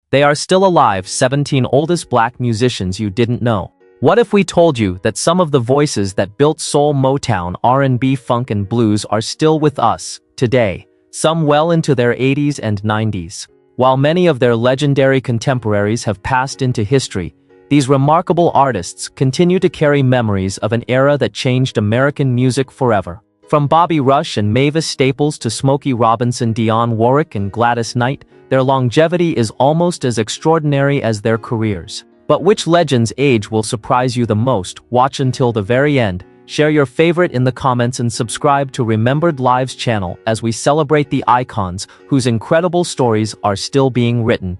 They are still alive, 17 oldest black musicians you didn't know. What if we told you that some of the voices that built soul, Motown, R&B, funk and blues are still with us today, some well into their 80s and 90s? While many of their legendary contemporaries have passed into history, these remarkable artists continue to carry memories of an era that changed American music forever. From Bobby Rush and Mavis Staples to Smokey Robinson, Dionne Warwick and Gladys Knight, their longevity is almost as extraordinary as their careers. But which legend's age will surprise you the most? Watch until the very end, share your favorite in the comments and subscribe to Remembered Lives channel as we celebrate the icons whose incredible stories are still being written.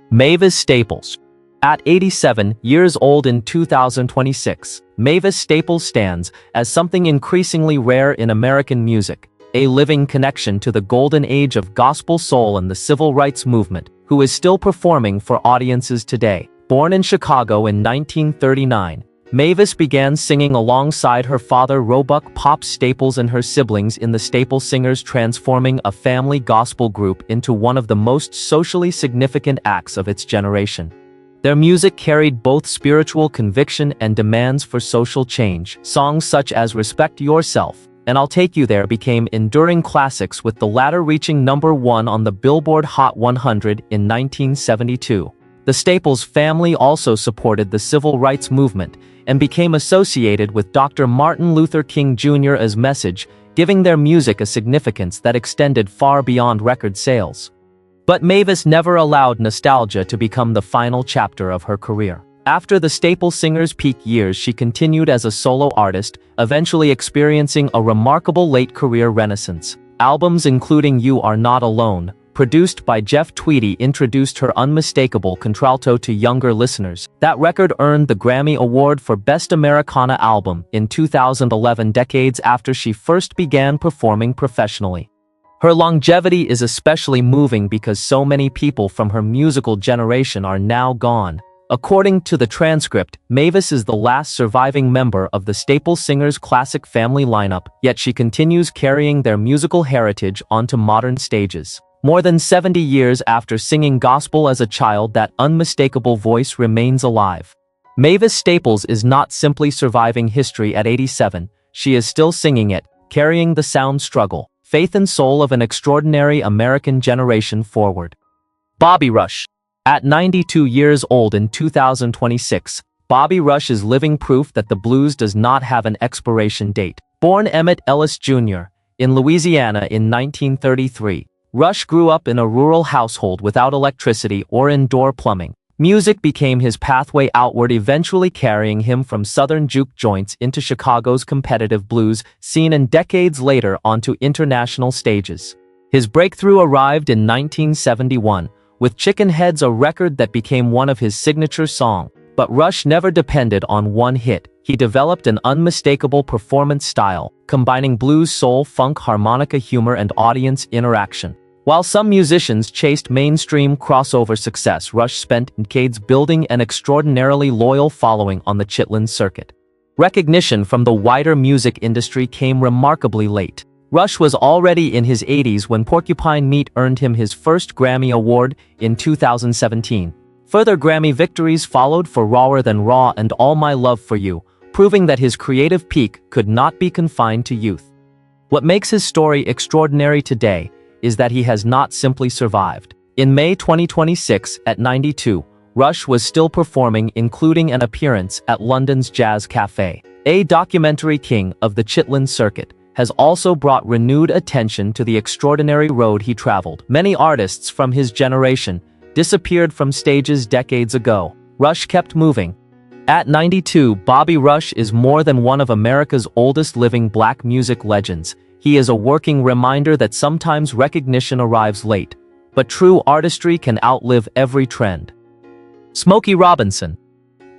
Mavis Staples. At 87 years old in 2026, Mavis Staples stands as something increasingly rare in American music, a living connection to the golden age of gospel soul and the civil rights movement, who is still performing for audiences today. Born in Chicago in 1939, Mavis began singing alongside her father Roebuck Pop Staples and her siblings in the Staples Singers, transforming a family gospel group into one of the most socially significant acts of its generation. Their music carried both spiritual conviction and demands for social change. Songs such as Respect Yourself and I'll Take You There became enduring classics, with the latter reaching #1 on the Billboard Hot 100 in 1972. The Staples family also supported the civil rights movement and became associated with Dr. Martin Luther King Jr.'s message, giving their music a significance that extended far beyond record sales. But Mavis never allowed nostalgia to become the final chapter of her career. After the Staples Singers' peak years, she continued as a solo artist, eventually experiencing a remarkable late career renaissance. Albums including You Are Not Alone, produced by Jeff Tweedy, introduced her unmistakable contralto to younger listeners. That record earned the Grammy Award for Best Americana Album in 2011, decades after she first began performing professionally. Her longevity is especially moving because so many people from her musical generation are now gone. According to the transcript, Mavis is the last surviving member of the Staples Singers' classic family lineup, yet she continues carrying their musical heritage onto modern stages. More than 70 years after singing gospel as a child, that unmistakable voice remains alive. Mavis Staples is not simply surviving history at 87, she is still singing it, carrying the sound, struggle, faith and soul of an extraordinary American generation forward. Bobby Rush. At 92 years old in 2026, Bobby Rush is living proof that the blues does not have an expiration date. Born Emmett Ellis Jr. in Louisiana in 1933, Rush grew up in a rural household without electricity or indoor plumbing. Music became his pathway outward, eventually carrying him from southern juke joints into Chicago's competitive blues scene and decades later onto international stages. His breakthrough arrived in 1971, with Chicken Head's, a record that became one of his signature songs. But Rush never depended on one hit. He developed an unmistakable performance style, combining blues, soul, funk, harmonica, humor, and audience interaction. While some musicians chased mainstream crossover success, Rush spent decades building an extraordinarily loyal following on the Chitlin circuit. Recognition from the wider music industry came remarkably late. Rush was already in his 80s when Porcupine Meat earned him his first Grammy Award in 2017. Further Grammy victories followed for Rawer Than Raw and All My Love for You, proving that his creative peak could not be confined to youth. What makes his story extraordinary today is that he has not simply survived. In May 2026, at 92, Rush was still performing, including an appearance at London's Jazz Café. A documentary, King of the Chitlin Circuit, has also brought renewed attention to the extraordinary road he traveled. Many artists from his generation disappeared from stages decades ago. Rush kept moving. At 92, Bobby Rush is more than one of America's oldest living black music legends. He is a working reminder that sometimes recognition arrives late, but true artistry can outlive every trend. Smokey Robinson.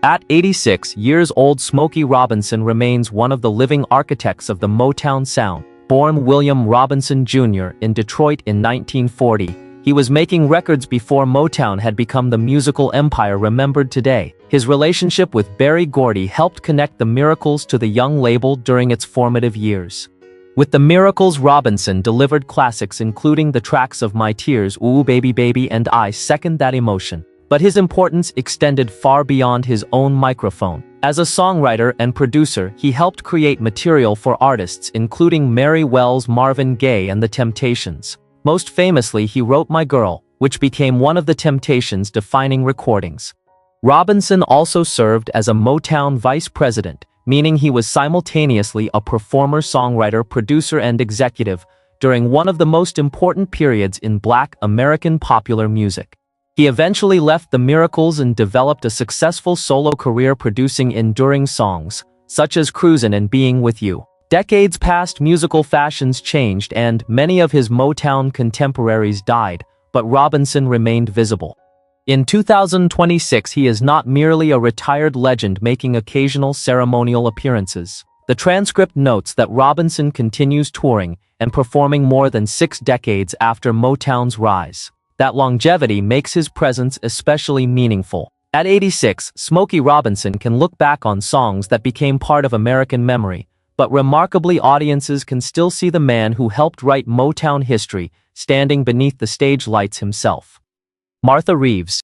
At 86 years old, Smokey Robinson remains one of the living architects of the Motown sound. Born William Robinson Jr. in Detroit in 1940, he was making records before Motown had become the musical empire remembered today. His relationship with Berry Gordy helped connect the Miracles to the young label during its formative years. With the Miracles, Robinson delivered classics including the tracks of My Tears, Ooh Baby Baby and I Second That Emotion. But his importance extended far beyond his own microphone. As a songwriter and producer, he helped create material for artists including Mary Wells, Marvin Gaye and The Temptations. Most famously, he wrote My Girl, which became one of The Temptations' defining recordings. Robinson also served as a Motown vice president, meaning he was simultaneously a performer, songwriter, producer, and executive during one of the most important periods in Black American popular music. He eventually left the Miracles and developed a successful solo career producing enduring songs, such as Cruisin' and Being With You. Decades passed, musical fashions changed, and many of his Motown contemporaries died, but Robinson remained visible. In 2026, he is not merely a retired legend making occasional ceremonial appearances. The transcript notes that Robinson continues touring and performing more than 6 decades after Motown's rise. That longevity makes his presence especially meaningful. At 86, Smokey Robinson can look back on songs that became part of American memory, but remarkably, audiences can still see the man who helped write Motown history standing beneath the stage lights himself. Martha Reeves.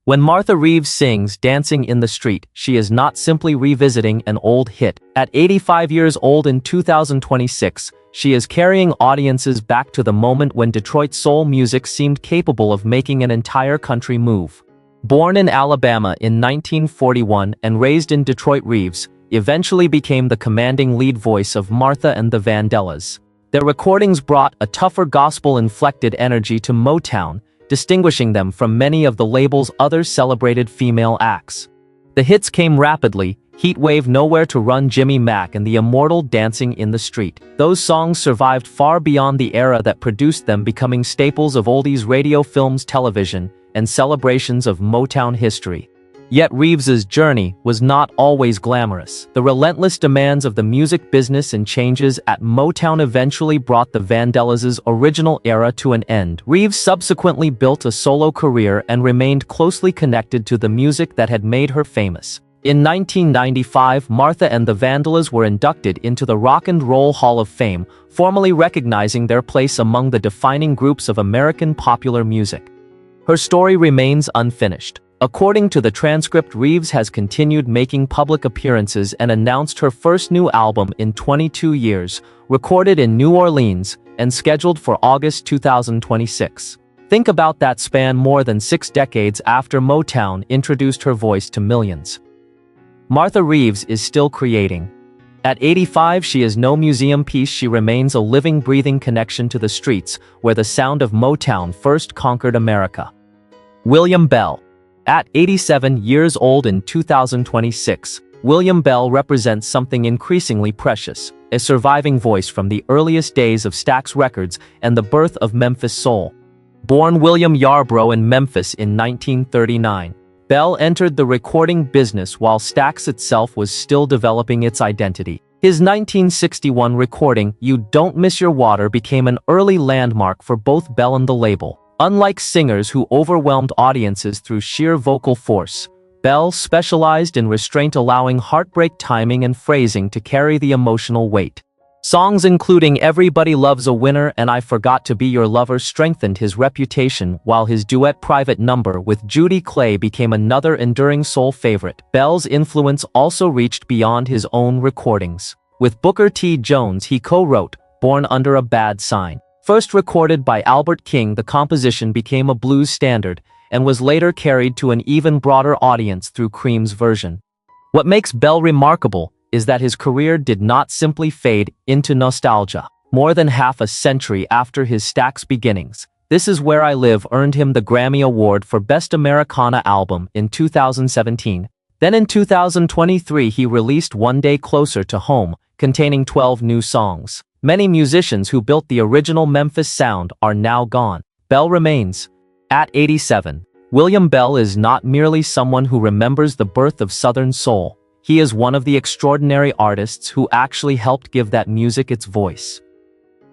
When Martha Reeves sings Dancing in the Street, she is not simply revisiting an old hit. At 85 years old in 2026, she is carrying audiences back to the moment when Detroit soul music seemed capable of making an entire country move. Born in Alabama in 1941 and raised in Detroit, Reeves eventually became the commanding lead voice of Martha and the Vandellas. Their recordings brought a tougher gospel-inflected energy to Motown, distinguishing them from many of the label's other celebrated female acts. The hits came rapidly: Heat Wave, Nowhere to Run, Jimmy Mack, and the immortal Dancing in the Street. Those songs survived far beyond the era that produced them, becoming staples of oldies radio, films, television, and celebrations of Motown history. Yet Reeves's journey was not always glamorous. The relentless demands of the music business and changes at Motown eventually brought the Vandellas' original era to an end. Reeves subsequently built a solo career and remained closely connected to the music that had made her famous. In 1995, Martha and the Vandellas were inducted into the Rock and Roll Hall of Fame, formally recognizing their place among the defining groups of American popular music. Her story remains unfinished. According to the transcript, Reeves has continued making public appearances and announced her first new album in 22 years, recorded in New Orleans and scheduled for August 2026. Think about that span, more than 6 decades after Motown introduced her voice to millions. Martha Reeves is still creating. At 85, she is no museum piece. She remains a living, breathing connection to the streets where the sound of Motown first conquered America. William Bell. At 87 years old in 2026, William Bell represents something increasingly precious, a surviving voice from the earliest days of Stax Records and the birth of Memphis soul. Born William Yarbrough in Memphis in 1939, Bell entered the recording business while Stax itself was still developing its identity. His 1961 recording, You Don't Miss Your Water, became an early landmark for both Bell and the label. Unlike singers who overwhelmed audiences through sheer vocal force, Bell specialized in restraint, allowing heartbreak timing and phrasing to carry the emotional weight. Songs including Everybody Loves a Winner and I Forgot to Be Your Lover strengthened his reputation, while his duet Private Number with Judy Clay became another enduring soul favorite. Bell's influence also reached beyond his own recordings. With Booker T. Jones, he co-wrote Born Under a Bad Sign. First recorded by Albert King, the composition became a blues standard and was later carried to an even broader audience through Cream's version. What makes Bell remarkable is that his career did not simply fade into nostalgia. More than half a century after his Stax beginnings, This Is Where I Live earned him the Grammy Award for Best Americana Album in 2017. Then in 2023 he released One Day Closer to Home, containing 12 new songs. Many musicians who built the original Memphis sound are now gone. Bell remains. At 87, William Bell is not merely someone who remembers the birth of Southern soul. He is one of the extraordinary artists who actually helped give that music its voice.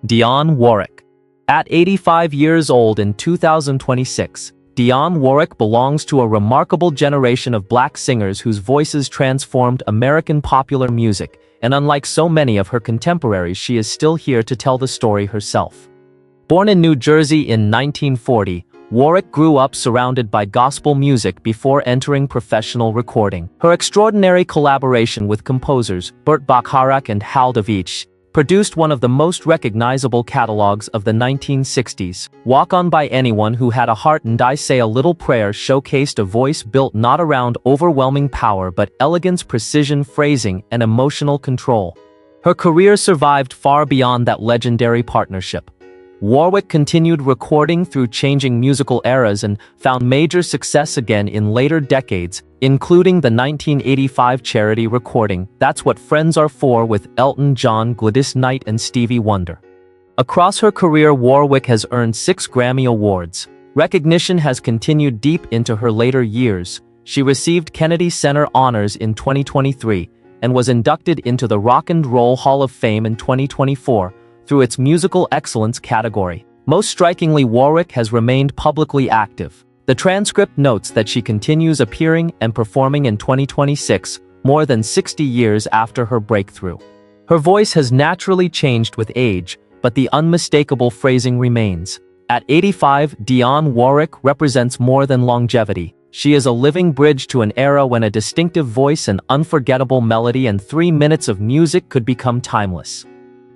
Dionne Warwick. At 85 years old in 2026, Dionne Warwick belongs to a remarkable generation of black singers whose voices transformed American popular music, and unlike so many of her contemporaries, she is still here to tell the story herself. Born in New Jersey in 1940, Warwick grew up surrounded by gospel music before entering professional recording. Her extraordinary collaboration with composers Burt Bacharach and Hal Davidge produced one of the most recognizable catalogs of the 1960s. Walk On by Anyone Who Had a Heart and I Say a Little Prayer showcased a voice built not around overwhelming power but elegance, precision, phrasing, and emotional control. Her career survived far beyond that legendary partnership. Warwick continued recording through changing musical eras and found major success again in later decades, including the 1985 charity recording That's What Friends Are For with Elton John, Gladys Knight, and Stevie Wonder. Across her career, Warwick has earned 6 Grammy Awards. Recognition has continued deep into her later years. She received Kennedy Center honors in 2023 and was inducted into the Rock and Roll Hall of Fame in 2024. Through its musical excellence category. Most strikingly, Warwick has remained publicly active. The transcript notes that she continues appearing and performing in 2026, more than 60 years after her breakthrough. Her voice has naturally changed with age, but the unmistakable phrasing remains. At 85, Dionne Warwick represents more than longevity. She is a living bridge to an era when a distinctive voice, an unforgettable melody, and 3 minutes of music could become timeless.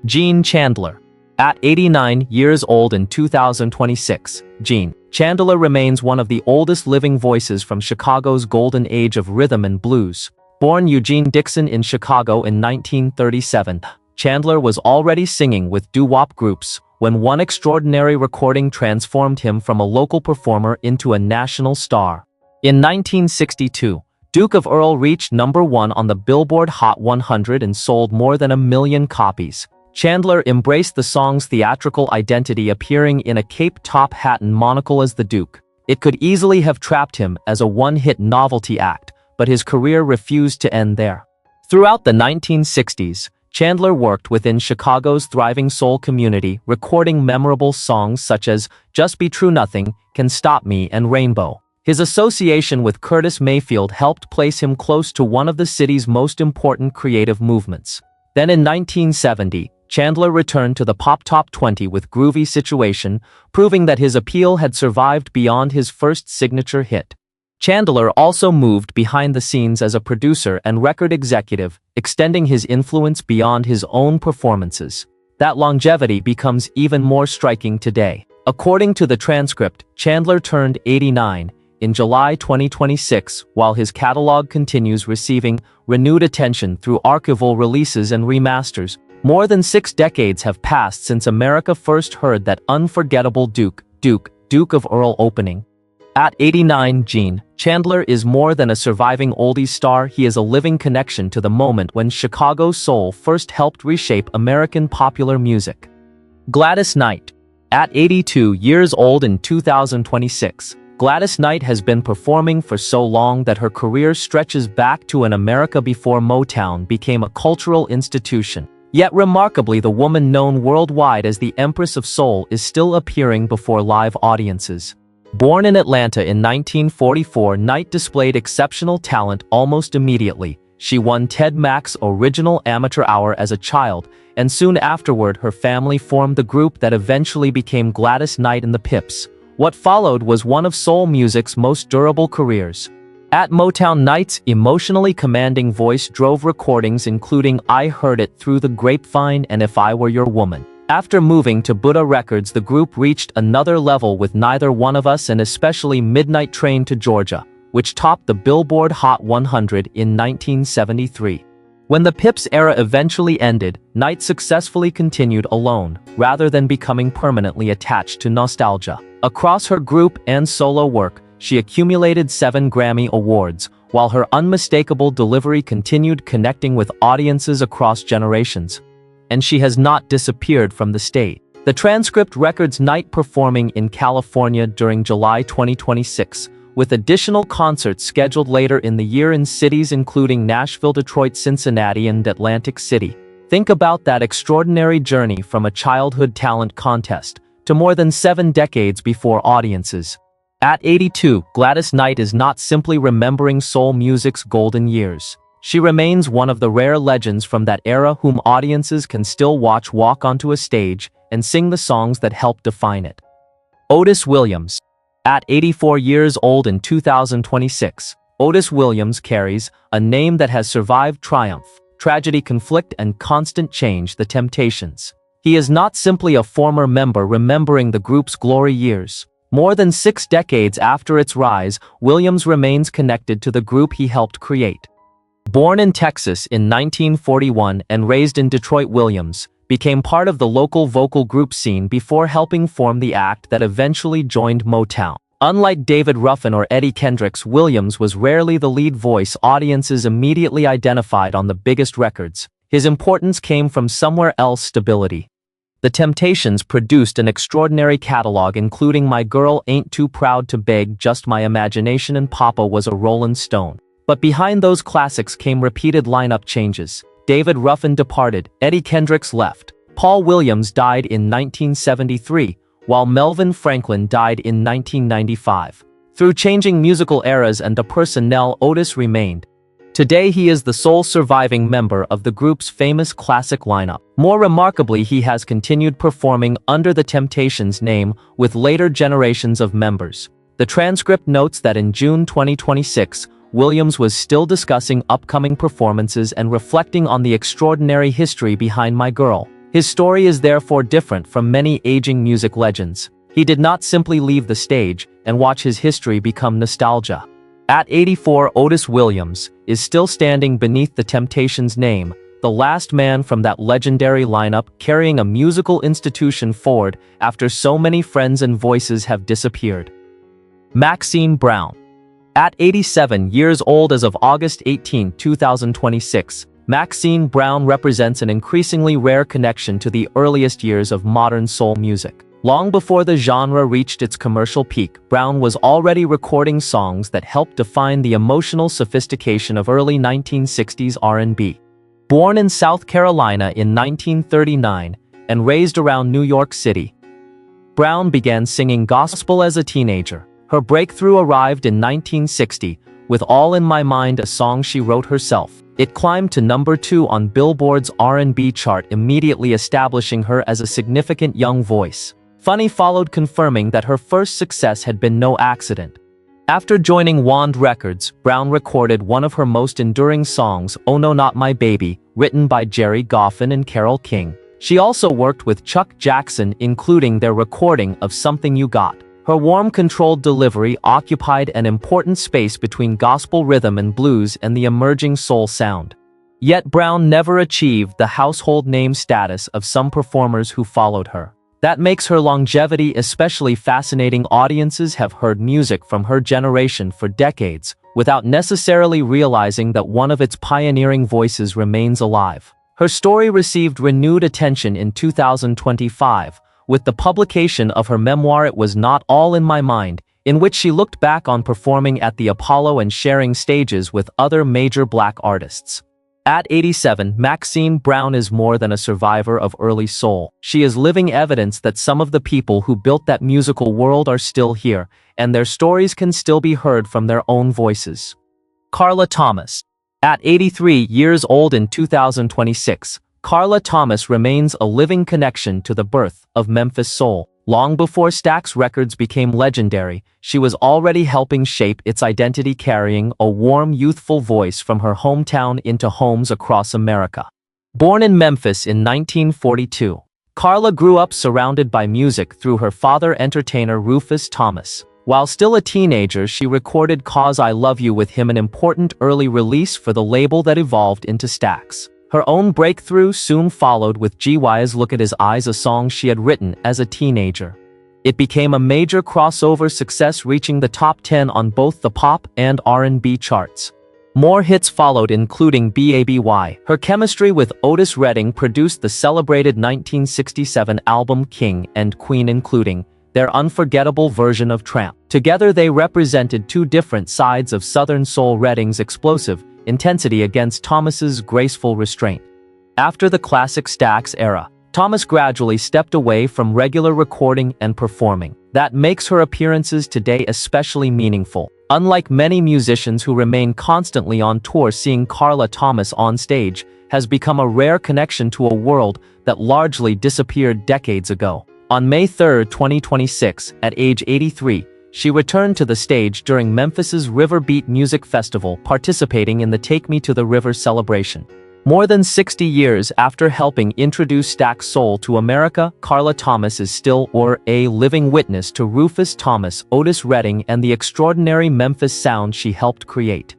Chandler. At 89 years old in 2026, Chandler remains one of the oldest living voices from Chicago's golden age of rhythm and blues. Born Eugene Dixon in Chicago in 1937, Chandler was already singing with doo-wop groups when one extraordinary recording transformed him from a local performer into a national star. In 1962, Duke of Earl reached #1 on the Billboard Hot 100 and sold more than 1 million copies. Chandler embraced the song's theatrical identity, appearing in a cape top hat and monocle as the Duke. It could easily have trapped him as a one-hit novelty act, but his career refused to end there. Throughout the 1960s, Chandler worked within Chicago's thriving soul community, recording memorable songs such as Just Be True, Nothing Can Stop Me, and Rainbow. His association with Curtis Mayfield helped place him close to one of the city's most important creative movements. Then in 1970, Chandler returned to the Pop Top 20 with Groovy Situation, proving that his appeal had survived beyond his first signature hit. Chandler also moved behind the scenes as a producer and record executive, extending his influence beyond his own performances. That longevity becomes even more striking today. According to the transcript, Chandler turned 89 in July 2026, while his catalog continues receiving renewed attention through archival releases and remasters. More than 6 decades have passed since America first heard that unforgettable Duke of Earl opening. At 89, Chandler is more than a surviving oldies star. He is a living connection to the moment when Chicago soul first helped reshape American popular music. Gladys Knight. At 82 years old in 2026, Gladys Knight has been performing for so long that her career stretches back to an America before Motown became a cultural institution. Yet remarkably, the woman known worldwide as the Empress of Soul is still appearing before live audiences. Born in Atlanta in 1944, Knight displayed exceptional talent almost immediately. She won Ted Mack's Original Amateur Hour as a child, and soon afterward her family formed the group that eventually became Gladys Knight and the Pips. What followed was one of soul music's most durable careers. At Motown, Knight's emotionally commanding voice drove recordings including I Heard It Through the Grapevine and If I Were Your Woman. After moving to Buddha Records, the group reached another level with Neither One of Us and especially Midnight Train to Georgia, which topped the Billboard Hot 100 in 1973. When the Pips era eventually ended, Knight successfully continued alone, rather than becoming permanently attached to nostalgia. Across her group and solo work, she accumulated 7 Grammy Awards, while her unmistakable delivery continued connecting with audiences across generations. And she has not disappeared from the stage. The transcript records Knight performing in California during July 2026, with additional concerts scheduled later in the year in cities including Nashville, Detroit, Cincinnati, and Atlantic City. Think about that extraordinary journey from a childhood talent contest to more than 7 decades before audiences. At 82, Gladys Knight is not simply remembering soul music's golden years. She remains one of the rare legends from that era whom audiences can still watch walk onto a stage and sing the songs that helped define it. Otis Williams. At 84 years old in 2026, Otis Williams carries a name that has survived triumph, tragedy, conflict, and constant change, the Temptations. He is not simply a former member remembering the group's glory years. More than 6 decades after its rise, Williams remains connected to the group he helped create. Born in Texas in 1941 and raised in Detroit, Williams became part of the local vocal group scene before helping form the act that eventually joined Motown. Unlike David Ruffin or Eddie Kendricks, Williams was rarely the lead voice audiences immediately identified on the biggest records. His importance came from somewhere else: stability. The Temptations produced an extraordinary catalog including My Girl Ain't Too Proud to Beg, Just My Imagination, and Papa Was a Rollin' Stone. But behind those classics came repeated lineup changes. David Ruffin departed, Eddie Kendricks left, Paul Williams died in 1973, while Melvin Franklin died in 1995. Through changing musical eras and the personnel, Otis remained. Today he is the sole surviving member of the group's famous classic lineup. More remarkably, he has continued performing under the Temptations name with later generations of members. The transcript notes that in June 2026, Williams was still discussing upcoming performances and reflecting on the extraordinary history behind My Girl. His story is therefore different from many aging music legends. He did not simply leave the stage and watch his history become nostalgia. At 84, Otis Williams is still standing beneath the Temptations' name, the last man from that legendary lineup carrying a musical institution forward after so many friends and voices have disappeared. Maxine Brown. At 87 years old as of August 18, 2026, Maxine Brown represents an increasingly rare connection to the earliest years of modern soul music. Long before the genre reached its commercial peak, Brown was already recording songs that helped define the emotional sophistication of early 1960s R&B. Born in South Carolina in 1939 and raised around New York City, Brown began singing gospel as a teenager. Her breakthrough arrived in 1960 with All in My Mind, a song she wrote herself. It climbed to number 2 on Billboard's R&B chart, immediately establishing her as a significant young voice. Funny followed, confirming that her first success had been no accident. After joining Wand Records, Brown recorded one of her most enduring songs, Oh No Not My Baby, written by Jerry Goffin and Carole King. She also worked with Chuck Jackson, including their recording of Something You Got. Her warm, controlled delivery occupied an important space between gospel rhythm and blues and the emerging soul sound. Yet Brown never achieved the household name status of some performers who followed her. That makes her longevity especially fascinating. Audiences have heard music from her generation for decades, without necessarily realizing that one of its pioneering voices remains alive. Her story received renewed attention in 2025, with the publication of her memoir It Was Not All in My Mind, in which she looked back on performing at the Apollo and sharing stages with other major Black artists. At 87, Maxine Brown is more than a survivor of early soul. She is living evidence that some of the people who built that musical world are still here, and their stories can still be heard from their own voices. Carla Thomas. At 83 years old in 2026, Carla Thomas remains a living connection to the birth of Memphis soul. Long before Stax Records became legendary, she was already helping shape its identity, carrying a warm, youthful voice from her hometown into homes across America. Born in Memphis in 1942, Carla grew up surrounded by music through her father, entertainer Rufus Thomas. While still a teenager, she recorded "'Cause I Love You" with him, an important early release for the label that evolved into Stax. Her own breakthrough soon followed with GY's "Look at His Eyes," a song she had written as a teenager. It became a major crossover success, reaching the top 10 on both the pop and R&B charts. More hits followed, including Baby. Her chemistry with Otis Redding produced the celebrated 1967 album King and Queen, including their unforgettable version of Tramp. Together they represented two different sides of Southern soul: Redding's explosive intensity against Thomas's graceful restraint. After the classic Stax era, Thomas gradually stepped away from regular recording and performing. That makes her appearances today especially meaningful. Unlike many musicians who remain constantly on tour, seeing Carla Thomas on stage has become a rare connection to a world that largely disappeared decades ago. On May 3, 2026, at age 83, she returned to the stage during Memphis's River Beat Music Festival, participating in the Take Me to the River celebration. More than 60 years after helping introduce Stax soul to America, Carla Thomas is still a living witness to Rufus Thomas, Otis Redding, and the extraordinary Memphis sound she helped create.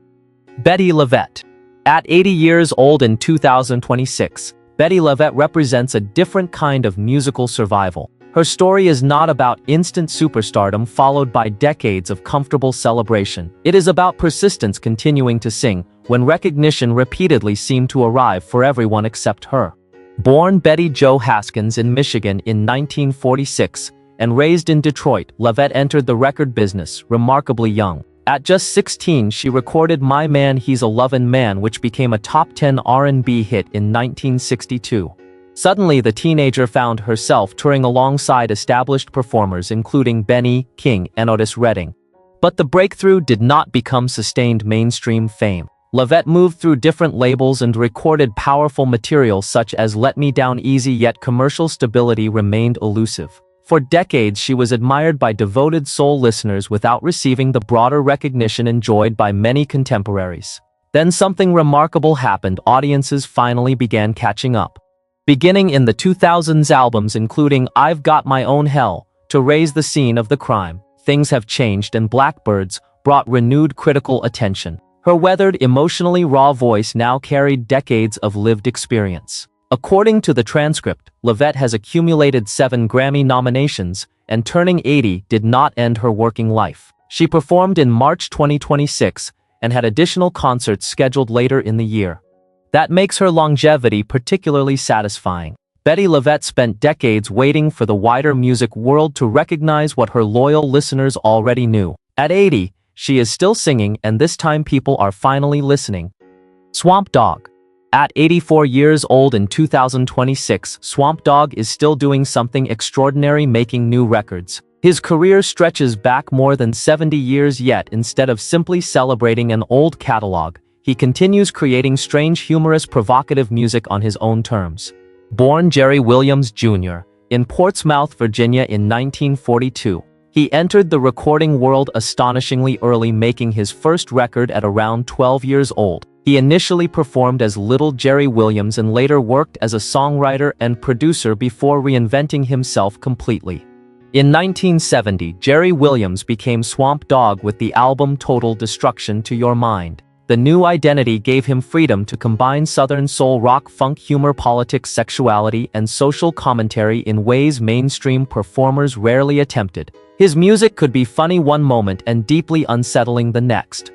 Bettye LaVette. At 80 years old in 2026, Bettye LaVette represents a different kind of musical survival. Her story is not about instant superstardom followed by decades of comfortable celebration. It is about persistence, continuing to sing when recognition repeatedly seemed to arrive for everyone except her. Born Betty Jo Haskins in Michigan in 1946 and raised in Detroit, LaVette entered the record business remarkably young. At just 16, she recorded My Man He's a Lovin' Man, which became a top 10 R&B hit in 1962. Suddenly, the teenager found herself touring alongside established performers including Benny King and Otis Redding. But the breakthrough did not become sustained mainstream fame. LaVette moved through different labels and recorded powerful material such as Let Me Down Easy, yet commercial stability remained elusive. For decades, she was admired by devoted soul listeners without receiving the broader recognition enjoyed by many contemporaries. Then something remarkable happened. Audiences finally began catching up. Beginning in the 2000s, albums including I've Got My Own Hell to Raise the Scene of the Crime, Things Have Changed, and Blackbirds brought renewed critical attention. Her weathered, emotionally raw voice now carried decades of lived experience. According to the transcript, LaVette has accumulated 7 Grammy nominations, and turning 80 did not end her working life. She performed in March 2026 and had additional concerts scheduled later in the year. That makes her longevity particularly satisfying. Bettye LaVette spent decades waiting for the wider music world to recognize what her loyal listeners already knew. At 80, she is still singing, and this time people are finally listening. Swamp Dogg. At 84 years old in 2026, Swamp Dogg is still doing something extraordinary, making new records. His career stretches back more than 70 years, yet instead of simply celebrating an old catalog, he continues creating strange, humorous, provocative music on his own terms. Born Jerry Williams Jr. in Portsmouth, Virginia in 1942, he entered the recording world astonishingly early, making his first record at around 12 years old. He initially performed as Little Jerry Williams and later worked as a songwriter and producer before reinventing himself completely. In 1970, Jerry Williams became Swamp Dogg with the album Total Destruction to Your Mind. The new identity gave him freedom to combine Southern soul, rock, funk, humor, politics, sexuality, and social commentary in ways mainstream performers rarely attempted. His music could be funny one moment and deeply unsettling the next.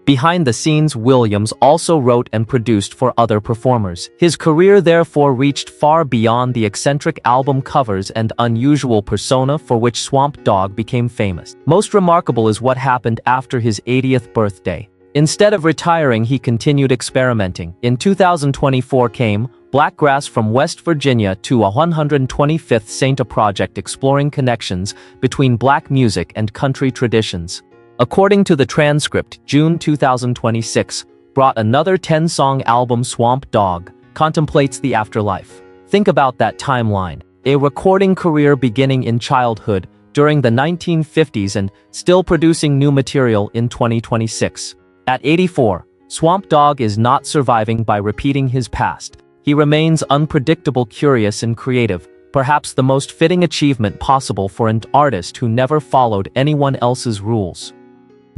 Behind the scenes, Williams also wrote and produced for other performers. His career therefore reached far beyond the eccentric album covers and unusual persona for which Swamp Dogg became famous. Most remarkable is what happened after his 80th birthday. Instead of retiring, he continued experimenting. In 2024 came Blackgrass from West Virginia to a 125th Saint, a project exploring connections between black music and country traditions. According to the transcript, June 2026 brought another 10-song album. Swamp Dogg contemplates the afterlife. Think about that timeline. A recording career beginning in childhood during the 1950s and still producing new material in 2026. At 84, Swamp Dogg is not surviving by repeating his past. He remains unpredictable, curious, and creative, perhaps the most fitting achievement possible for an artist who never followed anyone else's rules.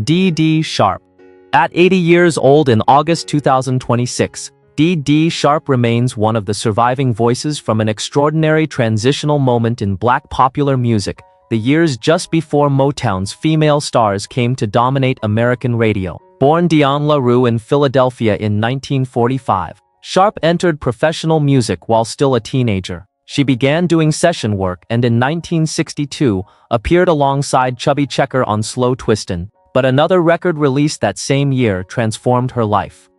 Dee Dee Sharp. At 80 years old in August 2026, Dee Dee Sharp remains one of the surviving voices from an extraordinary transitional moment in black popular music, the years just before Motown's female stars came to dominate American radio. Born Dionne LaRue in Philadelphia in 1945, Sharp entered professional music while still a teenager. She began doing session work and in 1962 appeared alongside Chubby Checker on Slow Twistin', but another record released that same year transformed her life.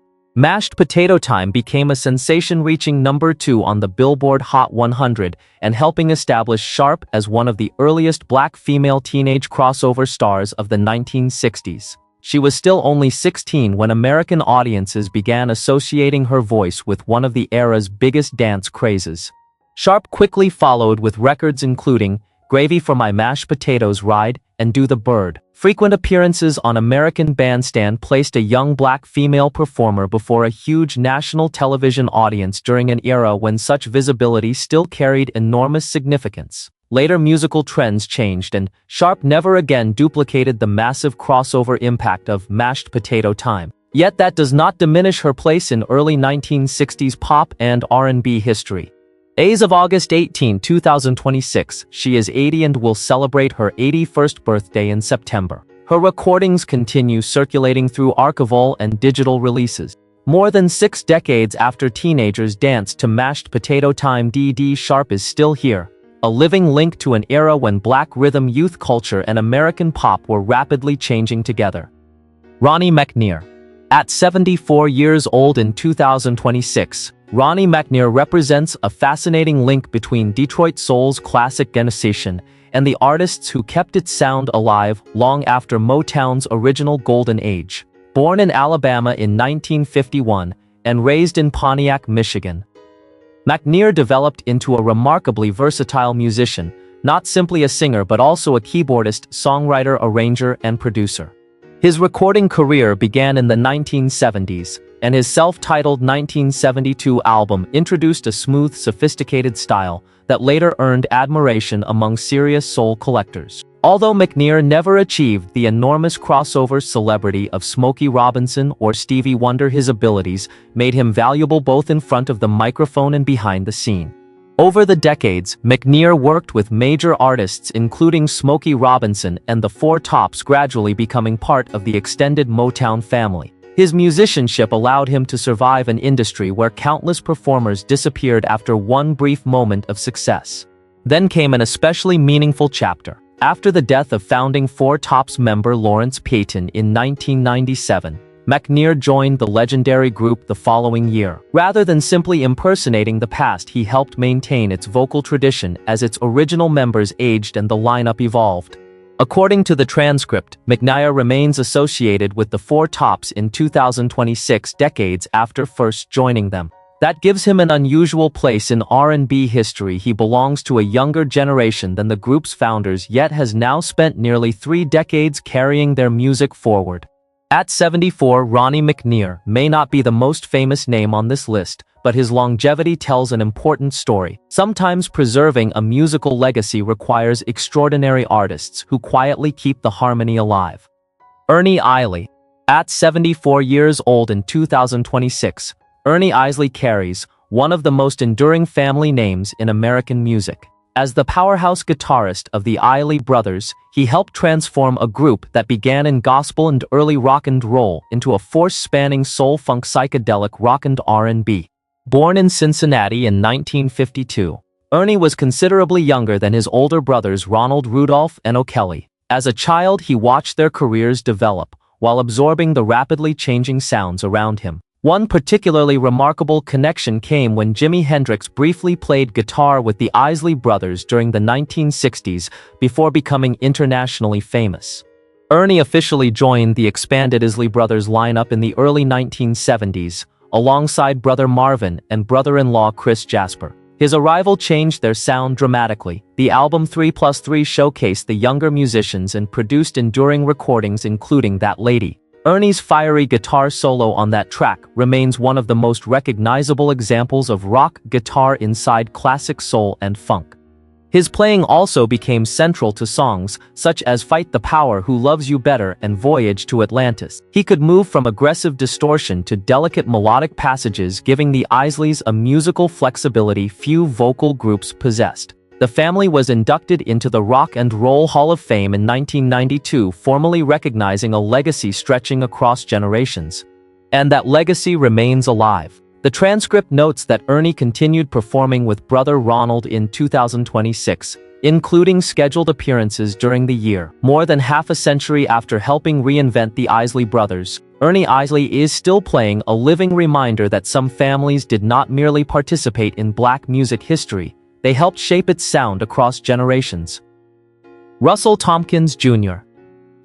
Mashed Potato Time became a sensation, reaching number 2 on the Billboard Hot 100 and helping establish Sharp as one of the earliest black female teenage crossover stars of the 1960s. She was still only 16 when American audiences began associating her voice with one of the era's biggest dance crazes. Sharp quickly followed with records including Gravy for My Mashed Potatoes Ride and Do the Bird. Frequent appearances on American Bandstand placed a young black female performer before a huge national television audience during an era when such visibility still carried enormous significance. Later musical trends changed and Sharp never again duplicated the massive crossover impact of Mashed Potato Time. Yet that does not diminish her place in early 1960s pop and R&B history. As of August 18, 2026, she is 80 and will celebrate her 81st birthday in September. Her recordings continue circulating through archival and digital releases. More than 6 decades after teenagers danced to Mashed Potato Time, Dee Dee Sharp is still here, a living link to an era when black rhythm, youth culture, and American pop were rapidly changing together. Ronnie McNeir. At 74 years old in 2026, Ronnie McNeir represents a fascinating link between Detroit soul's classic Genesis and the artists who kept its sound alive long after Motown's original golden age. Born in Alabama in 1951 and raised in Pontiac, Michigan, McNeir developed into a remarkably versatile musician, not simply a singer but also a keyboardist, songwriter, arranger, and producer. His recording career began in the 1970s, and his self-titled 1972 album introduced a smooth, sophisticated style that later earned admiration among serious soul collectors. Although McNeir never achieved the enormous crossover celebrity of Smokey Robinson or Stevie Wonder, his abilities made him valuable both in front of the microphone and behind the scene. Over the decades, McNeir worked with major artists including Smokey Robinson and the Four Tops, gradually becoming part of the extended Motown family. His musicianship allowed him to survive an industry where countless performers disappeared after one brief moment of success. Then came an especially meaningful chapter. After the death of founding Four Tops member Lawrence Payton in 1997, McNeir joined the legendary group the following year. Rather than simply impersonating the past, he helped maintain its vocal tradition as its original members aged and the lineup evolved. According to the transcript, McNeir remains associated with the Four Tops in 2026, decades after first joining them. That gives him an unusual place in R&B history. He belongs to a younger generation than the group's founders, yet has now spent nearly 3 decades carrying their music forward. At 74, Ronnie McNeir may not be the most famous name on this list, but his longevity tells an important story. Sometimes preserving a musical legacy requires extraordinary artists who quietly keep the harmony alive. Ernie Isley. At 74 years old in 2026, Ernie Isley carries one of the most enduring family names in American music. As the powerhouse guitarist of the Isley Brothers, he helped transform a group that began in gospel and early rock and roll into a force-spanning soul-funk psychedelic rock and R&B. Born in Cincinnati in 1952, Ernie was considerably younger than his older brothers Ronald Rudolph and O'Kelly. As a child, he watched their careers develop, while absorbing the rapidly changing sounds around him. One particularly remarkable connection came when Jimi Hendrix briefly played guitar with the Isley Brothers during the 1960s before becoming internationally famous. Ernie officially joined the expanded Isley Brothers lineup in the early 1970s, alongside brother Marvin and brother-in-law Chris Jasper. His arrival changed their sound dramatically. The album 3+3 showcased the younger musicians and produced enduring recordings including That Lady. Ernie's fiery guitar solo on that track remains one of the most recognizable examples of rock guitar inside classic soul and funk. His playing also became central to songs such as Fight the Power, Who Loves You Better, and Voyage to Atlantis. He could move from aggressive distortion to delicate melodic passages, giving the Isleys a musical flexibility few vocal groups possessed. The family was inducted into the Rock and Roll Hall of Fame in 1992, formally recognizing a legacy stretching across generations. And that legacy remains alive. The transcript notes that Ernie continued performing with brother Ronald in 2026, including scheduled appearances during the year. More than half a century after helping reinvent the Isley brothers, Ernie Isley is still playing, a living reminder that some families did not merely participate in black music history, they helped shape its sound across generations. Russell Thompkins Jr.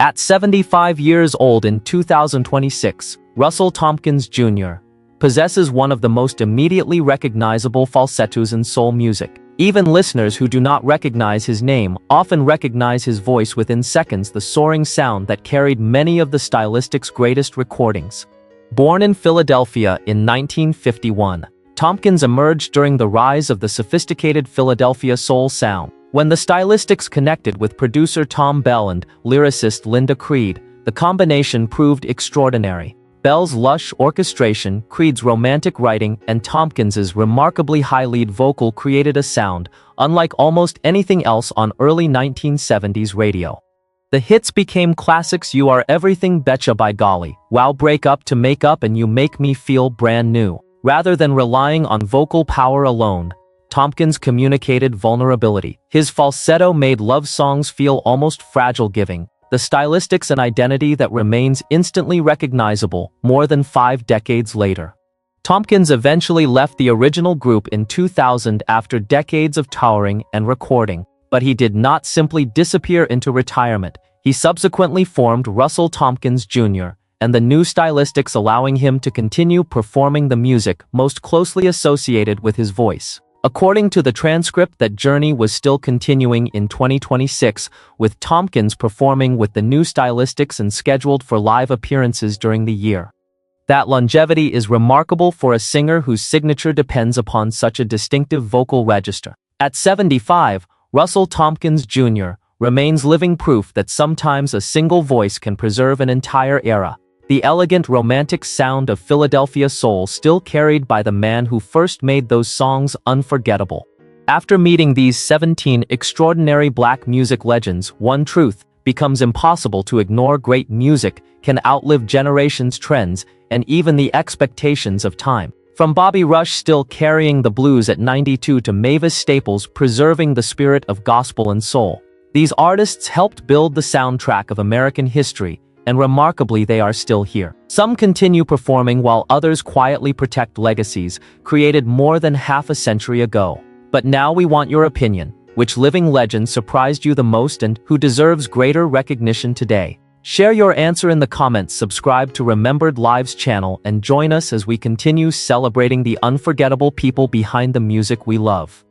At 75 years old in 2026, Russell Thompkins Jr. possesses one of the most immediately recognizable falsettos in soul music. Even listeners who do not recognize his name often recognize his voice within seconds, the soaring sound that carried many of the stylistic's greatest recordings. Born in Philadelphia in 1951, Thompkins emerged during the rise of the sophisticated Philadelphia soul sound. When the stylistics connected with producer Tom Bell and lyricist Linda Creed, the combination proved extraordinary. Bell's lush orchestration, Creed's romantic writing, and Tompkins's remarkably high lead vocal created a sound unlike almost anything else on early 1970s radio. The hits became classics: You Are Everything, Betcha, By Golly, Wow, Break Up to Make Up, and You Make Me Feel Brand New. Rather than relying on vocal power alone, Thompkins communicated vulnerability. His falsetto made love songs feel almost fragile, giving the stylistics an identity that remains instantly recognizable more than 5 decades later. Thompkins eventually left the original group in 2000 after decades of touring and recording, but he did not simply disappear into retirement. He subsequently formed Russell Thompkins Jr., and the new stylistics, allowing him to continue performing the music most closely associated with his voice. According to the transcript, that journey was still continuing in 2026, with Thompkins performing with the new stylistics and scheduled for live appearances during the year. That longevity is remarkable for a singer whose signature depends upon such a distinctive vocal register. At 75, Russell Thompkins Jr. remains living proof that sometimes a single voice can preserve an entire era. The elegant, romantic sound of Philadelphia soul still carried by the man who first made those songs unforgettable. After meeting these 17 extraordinary black music legends, one truth becomes impossible to ignore: great music can outlive generations, trends, and even the expectations of time. From Bobby Rush still carrying the blues at 92 to Mavis Staples preserving the spirit of gospel and soul, these artists helped build the soundtrack of American history, and remarkably they are still here. Some continue performing while others quietly protect legacies created more than half a century ago. But now we want your opinion. Which living legend surprised you the most, and who deserves greater recognition today? Share your answer in the comments, subscribe to Remembered Lives channel, and join us as we continue celebrating the unforgettable people behind the music we love.